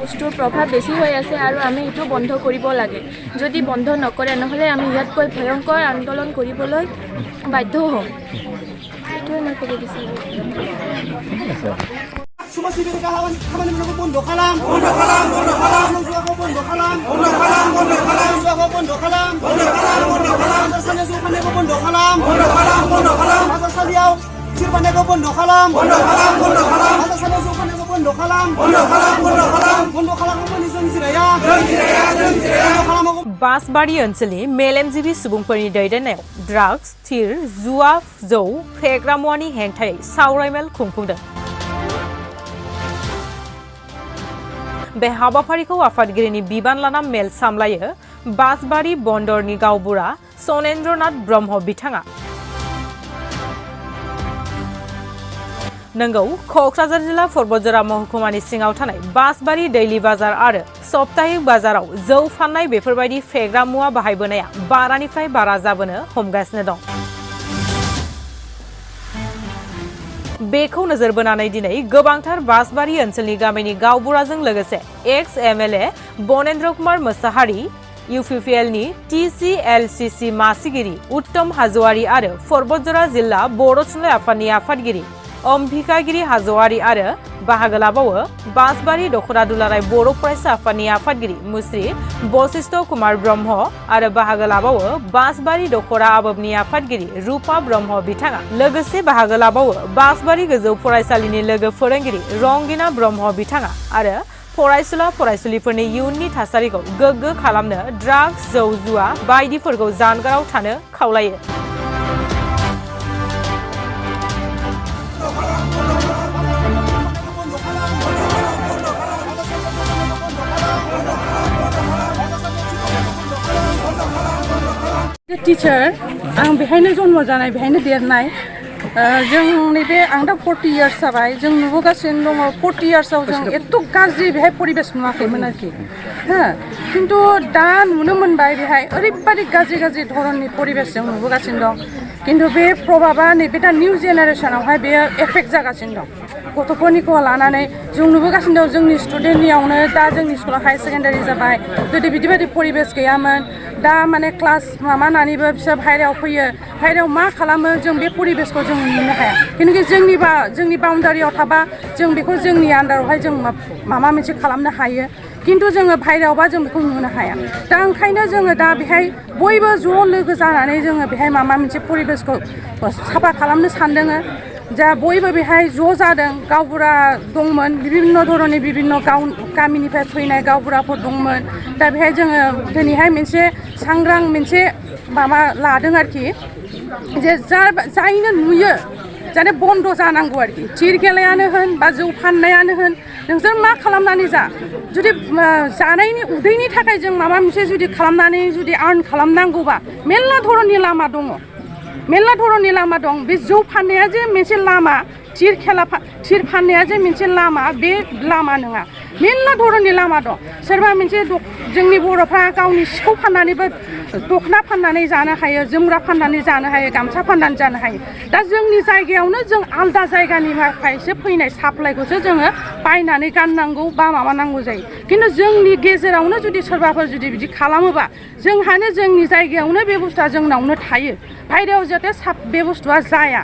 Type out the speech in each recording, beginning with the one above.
বস্তুৰ প্ৰভাৱ বেছি হৈ আছে আৰু আমি এইটো বন্ধ কৰিব লাগে যদি বন্ধ নকৰে নহ'লে আমি ইয়াতকৈ ভয়ংকৰ আন্দোলন কৰিবলৈ বাধ্য হ'ম এইটোৱে মই ক'ব বিচাৰোঁ সমাজসেবীর খামানিগুলোকে বন্ধ খালাম বন্ধ খালাম বন্ধ খালাম বন্ধ খালাম বন্ধ খালাম বন্ধ খালাম বন্ধ খালাম বন্ধ খালাম বন্ধ খালাম সালে জোখানেকে বন্ধ খালাম বন্ধ খালাম বন্ধ খালাম সালিয়াও চিরবানেকে বন্ধ খালাম বন্ধ খালাম বন্ধ খালাম সালে জোখানেকে বন্ধ খালাম বন্ধ খালাম বন্ধ খালাম বন্ধ খালাম जों जिराया बासबारि ओनसोलनि मेलेमजिबि सुबुंफोरनि दैदेननायाव ड्राग्स थिर जुवा जौ फेग्रा मुवानि हेंथायै सावरायमेल खुंफुंदों बे हाबाफारिखौ आफादगिरिनि बिबान लाना मेल सामलायो बासबारि बन्दरनि गावबुरा सनेन्द्रनाथ ब्रह्म बिथाङा नंगौ क'क्राझार जिल्ला परबतजरा महकुमानि सिङाव थानाय बासबारि दैलि बाजार आरो सप्ताहिक बाजाराव जौ फाननाय बेफोरबायदि फेग्रा मुवा बाहायबोनाया बारानिफ्राय बारा जाबोनो हमगासिनो दं बेखौ नोजोर बोनानै दिनै गोबांथार बासबारि ओनसोलनि गामिनि गावबुराजों लोगोसे एक्स एमएलए बनेन्द्र कुमार मोसाहारि इउपिपिएलनि टिसिएलसिसि मासिगिरि उत्तम हाज'वारि आरो परबतजरा जिल्ला बर' थुनलाइ आफादनि आफादगिरि अम्बिकागिरि हाज'वारि आरो बाहागो लाबावो बासबारि दख'रा दुलाराय बर' फरायसा आफादनि आफादगिरि मुस्रि बशिष्ठ कुमार ब्रह्म आरो बाहागो लाबावो बासबारि दख'रा आबोबनि आफादगिरि रुपा ब्रह्म बिथाङा लोगोसे बाहागो लाबावो बासबारि गोजौ फरायसालिनि लोगो फोरोंगिरि रंगिना ब्रह्म बिथाङा आरो फरायसुला फरायसुलिफोरनि इयुननि थासारिखौ गोग्गो खालामनो ड्राग्स जौ जुवा बायदिफोरखौ जानगाराव थानो खावलायो टीचार आं बेहायनो जन्म जानाय बेहायनो देरनाय जोंनि बे आं दा 40 इयार्स जाबाय जों नुबोगासिनो दङ 40 इयार्सआव जों एथ' गाज्रि बेहाय परिबेस नुवाखैमोन आरोखि हो खिन्थु दा नुनो मोनबाय बेहाय ओरैबादि गाज्रि गाज्रि धरननि परिबेस जों नुबोगासिनो दं खिन्थु बे प्रभाबा नैबे दा निउ जेनेरेसनावहाय बेयो एफेक्ट जागासिनो दं गथ'फोरनिखौ लानानै जों नुबोगासिनो दं जोंनि स्टुडेन्टनियावनो दा जोंनि स्कुला हाई सेकेन्डारि जाबाय गोदो बिदि परिबेस गैयामोन दा माने क्लास माबानानैबो बिसोर बाहेरायाव फैयो बाहेरायाव मा खालामो जों बे परिबेसखौ जों नुनो हाया खिन्थु जोंनि बाउन्डारियाव थाबा जों बेखौ जोंनि आन्डारावहाय जों माबा मोनसे खालामनो हायो खिन्थु जोङो बाहेरायावबा जों बेखौ नुनो हाया दा ओंखायनो जोङो दा बेहाय बयबो ज' लोगो जानानै जोङो बेहाय माबा मोनसे परिबेसखौ साफा खालामनो सानदों जा बयबो बेहाय ज' जादों गावबुरा दंमोन बिभिन्न धरननि बिभिन्न गामिनिफ्राय फैनाय गावबुराफोर दंमोन दा बेहाय जोङो दिनैहाय मोनसे सांग्रां मोनसे माबा लादों आरोखि जे जायनो नुयो जाहाथे बन्द जानांगौ आरोखि थिर गेलायानो होन बा जौ फाननायानो होन नोंसोर मा खालामनानै जा जुदि जानायनि उदैनि थाखाय जों माबा मोनसे जुदि खालामनानै जुदि आर्न खालामनांगौबा मेरला धरननि लामा दङ मेरला धरननि लामा दं बे जौ फाननाया जे मोनसे लामा थिर फाननाया जे मोनसे लामा बे लामा नङा मेरला धरननि लामा दं सोरबा मोनसे जोंनि बर'फ्रा गावनि सिखौ फाननानैबो दखना फाननानै जानो हायो जोमग्रा फाननानै जानो हायो गामसा फाननानै जानो हायो दा जोंनि जायगायावनो जों आलदा जायगानिफ्रायसो फैनाय साप्लाइखौसो जोङो बायनानै गाननांगौ बा माबानांगौ जायो खिन्थु जोंनि गेजेरावनो जुदि सोरबाफोर जुदि बिदि खालामोबा जोंहानो जोंनि जायगायावनो बे बुस्थुआ जोंनावनो थायो बायरायाव जाहाथे बे बुस्थुआ जाया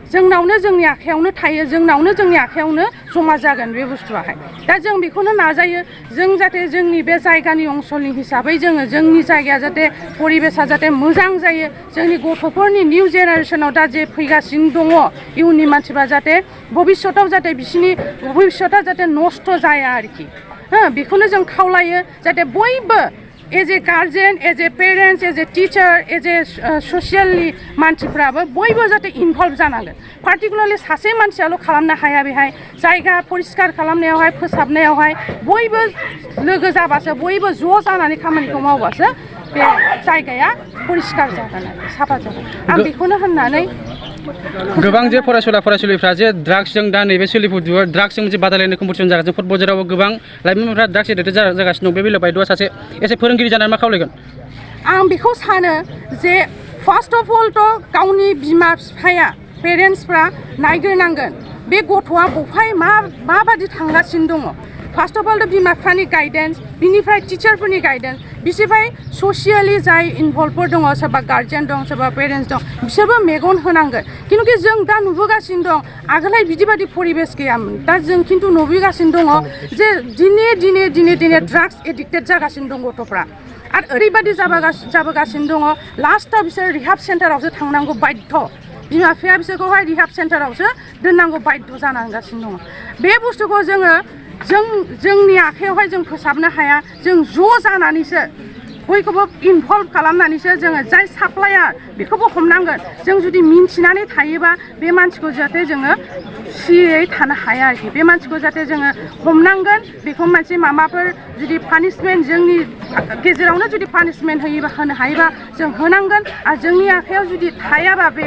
जोंनावनो जोंनि आखायावनो थायो जोंनावनो जोंनि आखायावनो जमा जागोन बे बुस्थुआहाय दा जों बेखौनो नाजायो जों जाहाथे जोंनि बे जायगानि ओनसोलनि हिसाबै जोङो जोंनि जायगाया जाहाथे परिबेसा जाहाथे मोजां जायो जोंनि गथ'फोरनि निउ जेनेरेसनाव दा जे फैगासिनो दङ इयुननि मानसिफ्रा जाहाथे भबिष्यताव जाहाथे बिसिनि भबिष्यता जाहाथे नस्थ' जाया आरोखि हो बेखौनो जों खावलायो जाहाथे बयबो as a guardian as a parents as a teacher as a ससियेलनि मानसिफ्राबो बयबो जाहाथे इनभल्भ जानांगोन पार्टिकुलारलि सासे मानसियाल' खालामनो हाया बेहाय जायगा परिष्कार खालामनायावहाय फोसाबनायावहाय बयबो लोगो जाबासो बयबो ज' जानानै खामानिखौ मावबासो बे जायगाया परिष्कार जागोन आरो साफा जागोन आं बेखौनो होननानै गोबां जे फरायसुलिफ्रा जे ड्राग्सजों दा नैबे सोलिफु ड्राग्सजों मोनसे बादायलायनाय कम्पिटिसन जागासिनो फुटबलावबो गोबां लाइमोनफ्रा ड्राग्स एडिक्टेड जागासिनो दं बे बेलायाव बायद'आ सासे एसे फोरोंगिरि जानानै मा खावलायगोन आं बेखौ सानो जे फार्स्ट अफ अल थ' गावनि बिमा बिफाया पेरेन्टसफ्रा नायग्रोनांगोन बे गथ'आ बबेहाय माबादि थांगासिनो दङ फार्स्ट अफ अल बिमा बिफानि गाइडेन्स बिनिफ्राय टिचारफोरनि गाइडेन्स बिसोरनिफ्राय ससियेलि जाय इनभल्भफोर दङ सोरबा गार्जियान दं सोरबा पेरेन्टस दं बिसोरबो मेगन होनांगोन खिन्थु जों दा नुबोगासिनो दं आगोलहाय बिदिबादि परिबेस गैयामोन दा जों खिन्थु नुबोगासिनो दङ जे दिने ड्राग्स एडिक्टेड जागासिनो दं गथ'फ्रा आरो ओरैबादि जाबोगासिनो दङ लास्टआव बिसोर रिहाब सेन्टारावसो थांनांगौ बाध्य बिमा बिफाया बिसोरखौहाय रिहाब सेन्टारावसो दोननांगौ बाध्य जानांगासिनो दङ बे बुस्थुखौ जोंनि आखायावहाय जों फोसाबनो हाया जों ज' जानानैसो बयखौबो इनभल्भ खालामनानैसो जोङो जाय साप्लायार बेखौबो हमनांगोन जों जुदि मिन्थिनानै थायोबा बे मानसिखौ जाहाथे जोङो सियै थानो हाया आरोखि बे मानसिखौ जाहाथे जोङो हमनांगोन बेखौ मोनसे माबाफोर जुदि पानिशमेन्ट जोंनि गेजेरावनो जुदि पानिशमेन्ट होनो हायोबा जों होनांगोन आरो जोंनि आखायाव जुदि थायाबा बे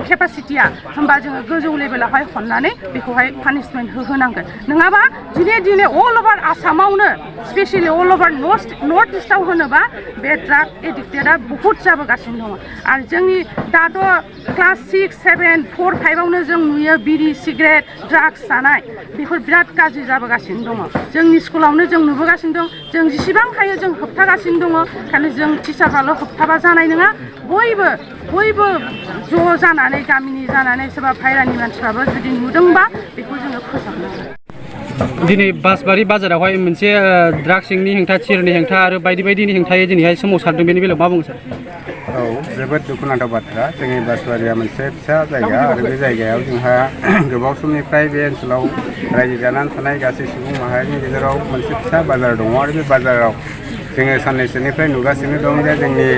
केपासिटिया होमबा जोङो गोजौ लेभेलावहाय हरनानै बेखौहाय पानिशमेन्ट होनांगोन नङाबा दिने अल अभार आसामावनो स्पेसियेलि अल अभार नर्थ इस्टआव होनोबा बे ड्राग एडिक्टेडआ बहुद जाबोगासिनो दङ आरो जोंनि दाथ' क्लास 6, 7, 4, 5आवनो जों नुयो बिरि सिगारेट ड्राग्स जानाय बेफोर बिराद गाज्रि जाबोगासिनो दङ जोंनि स्कुलावनो जों नुबोगासिनो दं जों जेसेबां हायो जों होबथागासिनो दङ खालि जों टिचारफ्राल' होबथाबा जानाय नङा बयबो ज' जानानै गामिनि जानानै सोरबा बायह्रानि मानसिफ्राबो जुदि नुदोंबा बेखौ जोङो फोसाबनांगोन दिनै बासबारि बाजारावहाय मोनसे ड्राग्सनि हेंथा थिरनि हेंथा आरो बायदिनि हेंथायै दिनैहाय सोमावसारदों बेनि बेलायाव मा बुङो सार औ जोबोद दुखुनांथाव बाथ्रा जोंनि बासबारिया मोनसे फिसा जायगा आरो बे जायगायाव जोंहा गोबाव समनिफ्राय बे ओनसोलाव रायजो जानानै थानाय गासै सुबुं माहारिनि गेजेराव मोनसे फिसा बाजार दङ आरो बे बाजाराव जोङो साननैसोनिफ्राय नुगासिनो दं जे जोंनि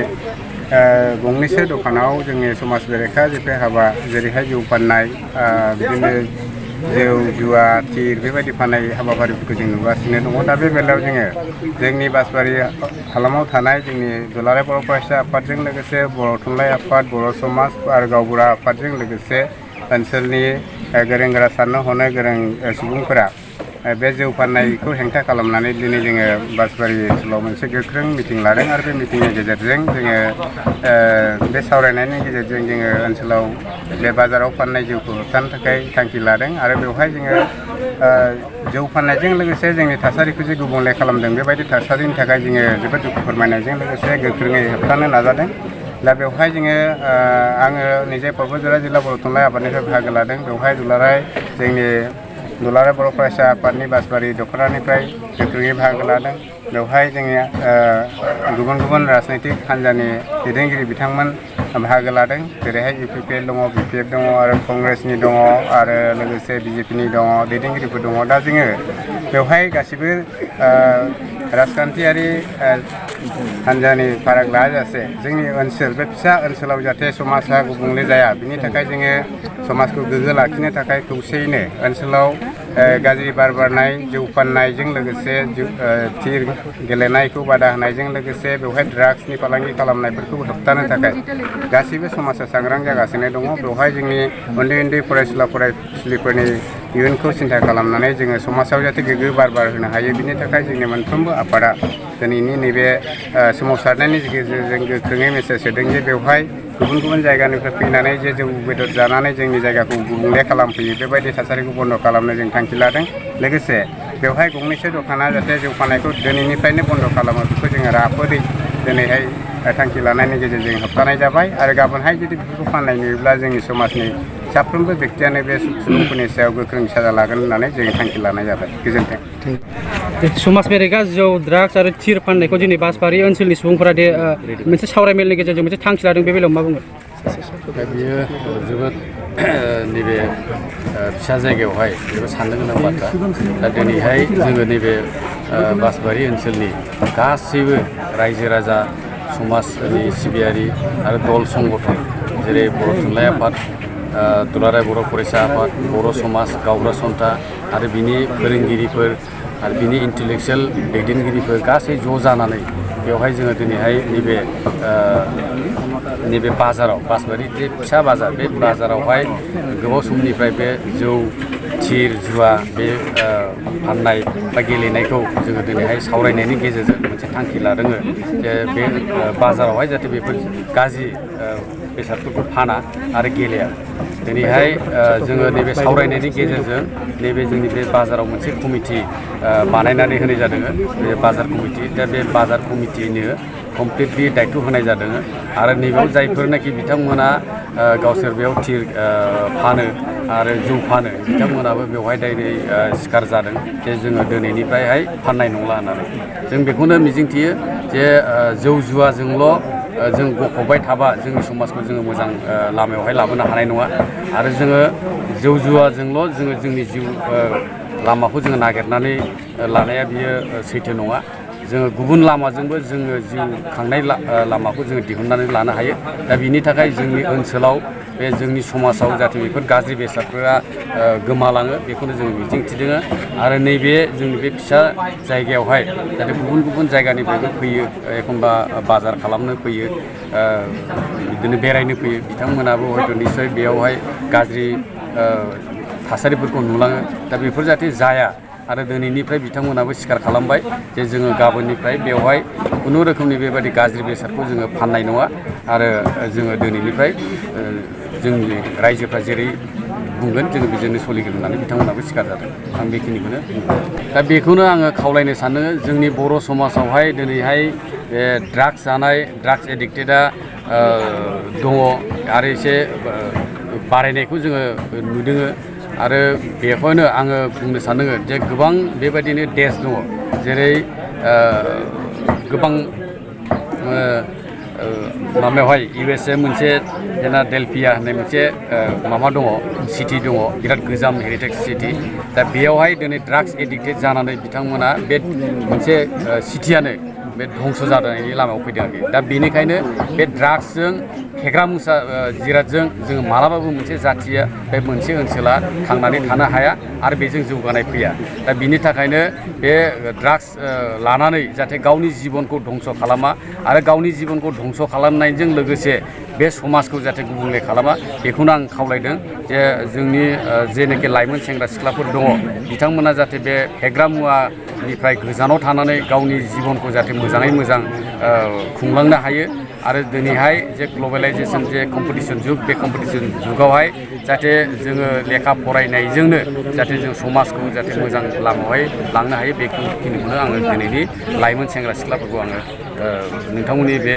गंनैसो दखानाव जोंनि समाज बेरेखा जेफोर हाबा जेरैहाय जौ फाननाय बिदिनो जौ जुवा थिर बेबायदि फाननाय हाबाफारिफोरखौ जों नुगासिनो दङ दा बे बेलायाव जोङो जोंनि बासबारि हालामाव थानाय जोंनि दुलाराय बर' फरायसा आफादजों लोगोसे बर' थुनलाइ आफाद बर' समाज आरो गावबुरा आफादजों लोगोसे ओनसोलनि गोरों गोरा साननो हनो गोरों सुबुंफोरा बे जौ फाननायखौ हेंथा खालामनानै दिनै जोङो बासबारि ओनसोलाव मोनसे गोख्रों मिटिं लादों आरो बे मिटिंनि गेजेरजों जोङो बे सावरायनायनि गेजेरजों जोङो ओनसोलाव बे बाजाराव फाननाय जौखौ होबथानो थाखाय थांखि लादों आरो बेवहाय जोङो जौ फाननायजों लोगोसे जोंनि थासारिखौ जे गुबुंले खालामदों बेबायदि थासारिनि थाखाय जोङो जोबोद दुखु फोरमायनायजों लोगोसे गोख्रोङै होबथानो नाजादों दा बेवहाय जोङो आङो निजे क'क्राझार जिल्ला बर' थुनलाइ आफादनिफ्राय बाहागो लादों बेवहाय जोंनि दुलाराय बर' फरायसा आफादनि बासबारि दख'रानिफ्राय गोख्रोङै बाहागो लादों बेवहाय जोंनि गुबुन राजनैतिक हान्जानि दैदेनगिरि बिथांमोन बाहागो लादों जेरैहाय UPPL दङ BPF दङ आरो कंग्रेसनि दङ आरो लोगोसे BJPनि दङ दैदेनगिरिफोर दङ दा जोङो बेवहाय गासिबो राजखान्थियारि हान्जानि फाराग लायाजासे जोंनि ओनसोल बे फिसा ओनसोलाव जाहाथे समाजा गुबुंले जाया बिनि थाखाय जोङो समाजखौ गोग्गो लाखिनो थाखाय खौसेयैनो ओनसोलाव गाज्रि बार बारनाय जौ फाननायजों लोगोसे थिर गेलेनायखौ बादा होनायजों लोगोसे बेवहाय ड्राग्सनि फालांगि खालामनायफोरखौ होबथानो थाखाय गासैबो समाजा सांग्रां जागासिनो दङ बेवहाय जोंनि उन्दै फरायसुला फरायसुलिफोरनि इयुनखौ सिन्था खालामनानै जोङो समाजाव जाहाथे गोग्गो बार होनो हायो बिनि थाखाय जोंनि मोनफ्रोमबो आफादा दिनैनि नैबे सोमावसारनायनि गेजेरजों गोख्रोङै मेसेज होदों जे बेवहाय गुबुन जायगानिफ्राय फैनानै जे जौ बेदर जानानै जोंनि जायगाखौ गुबुंले खालामफैयो बेबायदि थासारिखौ बन्द' खालामनो जों थांखि लादों लोगोसे बेवहाय गंनैसो दखाना जाहाथे जौ फाननायखौ दिनैनिफ्रायनो बन्द' खालामो बेखौ जोङो राफोदै दिनैहाय थांखि लानायनि गेजेरजों होबथानाय जाबाय आरो गाबोनहाय जुदि बेफोरखौ फाननाय नुयोब्ला जोंनि समाजनि साफ्रोमबो बेक्तियानो बे सुबुंफोरनि सायाव गोख्रों साजा लागोन होननानै जों थांखि लानाय जाबाय गोजोन्थों समाज बेरेखा जौ ड्राग्स आरो थिर फाननायखौ दिनै बासबारि ओनसोलनि सुबुंफोरा दे मोनसे सावरायमेलनि गेजेरजों मोनसे थांखि लादों बे बेलायाव मा बुङो दा बियो जोबोद नैबे फिसा जायगायावहाय जोबोद साननो गोनां बाथ्रा दा दिनैहाय जोङो नैबे बासबारि ओनसोलनि गासैबो रायजो राजा समाजनि सिबियारि आरो दल संगठन जेरै बर' थुनलाइ आफाद दुलाराय बर' फरायसा आफाद बर' समाज गावबुरा सन्था आरो बिनि फोरोंगिरिफोर आरो बिनि इन्टेलेक्सुयेल दैदेनगिरिफोर गासै ज' जानानै बेवहाय जोङो दिनैहाय नैबे बाजाराव बासबारि जे फिसा बाजार बे बाजारावहाय गोबाव समनिफ्राय बे जौ थिर जुवा बे फाननाय बा गेलेनायखौ जोङो दिनैहाय सावरायनायनि गेजेरजों मोनसे थांखि लादों जे बे बाजारावहाय जाहाथे बेफोर गाज्रि बेसादफोरखौ फाना आरो गेलेया दिनैहाय जोङो नैबे सावरायनायनि गेजेरजों नैबे जोंनि बे बाजाराव मोनसे कमिटि बानायनानै होनाय जादों बे बाजार कमिटि दा बे बाजार कमिटिनो कमप्लिटलि दायथ' होनाय जादों आरो नैबेयाव जायफोरनाखि बिथांमोना गावसोर बेयाव थिर फानो आरो जौ फानो बिथांमोनाबो बेवहाय दायरै सिखार जादों जे जोङो दिनैनिफ्रायहाय फाननाय नंला होननानै जों बेखौनो मिजिंथियो जे जौ जुवाजोंल' जों गफबबाय थाबा जोंनि समाजखौ जोङो मोजां लामायावहाय लाबोनो हानाय नङा आरो जोङो जौ जुवाजोंल' जोङो जोंनि जिउ लामाखौ जोङो नागिरनानै लानाया बियो सैथो नङा जोङो गुबुन लामाजोंबो जोङो जिउ खांनाय लामाखौ जोङो दिहुननानै लानो हायो दा बिनि थाखाय जोंनि ओनसोलाव बे जोंनि समाजाव जाहाथे बेफोर गाज्रि बेसादफोरा गोमालाङो बेखौनो जोङो मिजिंथिदों आरो नैबे जोंनि बे फिसा जायगायावहाय जाहाथे गुबुन गुबुन जायगानिफ्रायबो फैयो एखनबा बाजार खालामनो फैयो बिदिनो बेरायनो फैयो बिथांमोनाबो हयथ' निस्सय बेयावहाय गाज्रि थासारिफोरखौ नुलाङो दा बेफोर जाहाथे जाया आरो दिनैनिफ्राय बिथांमोनाबो स्वीकार खालामबाय जे जोङो गाबोननिफ्राय बेवहाय खुनु रोखोमनि बेबायदि गाज्रि बेसादखौ जोङो फाननाय नङा आरो जोङो दिनैनिफ्राय जोंनि रायजोफ्रा जेरै बुंगोन जोङो बेजोंनो सोलिगोन होननानै बिथांमोनाबो स्वीकार जादों आं बेखिनिखौनो बुंगोन दा बेखौनो आङो खावलायनो सानो जोंनि बर' समाजावहाय दिनैहाय बे ड्राग्स जानाय ड्राग्स एडिक्टेडआ दङ आरो एसे बारायनायखौ जोङो नुदों आरो बेखौनो आङो बुंनो सानो जे गोबां बेबायदिनो देश दङ जेरै गोबां माबायावहाय USA मोनसे डेल्फिया होननाय मोनसे माबा दङ सिटि दङ बिराद गोजाम हेरिटेज सिटि दा बेयावहाय दिनै ड्राग्स एडिक्टेड जानानै बिथांमोना बे मोनसे सिटियानो बे धंस जानायनि लामायाव फैदों आरोखि दा बेनिखायनो बे ड्राग्सजों फेग्रा मुसा जिरादजों जोङो मालाबाबो मोनसे जाथिया बे मोनसे ओनसोला थांनानै थानो हाया आरो बेजों जौगानाय फैया दा बिनि थाखायनो बे ड्राग्स लानानै जाहाथे गावनि जिबनखौ धंस खालामा आरो गावनि जिबनखौ धंस खालामनायजों लोगोसे बे समाजखौ जाहाथे गुबुंले खालामा बेखौनो आं खावलायदों जे जोंनि जेनाखि लाइमोन सेंग्रा सिख्लाफोर दङ बिथांमोना जाहाथे बे फेग्रा मुवानिफ्राय गोजानाव थानानै गावनि जिबनखौ जाहाथे मोजाङै मोजां खुंलांनो हायो आरो दिनैहाय जे ग्लबेलाइजेसन जे कम्पिटिसन जुग बे कम्पिटिसन जुगावहाय जाहाथे जोङो लेखा फरायनायजोंनो जाहाथे जों समाजखौ जाहाथे मोजां लामायावहाय लांनो हायो बेखिनिखौनो आङो दिनैनि लाइमोन सेंग्रा सिख्लाफोरखौ आङो नोंथांमोननि बे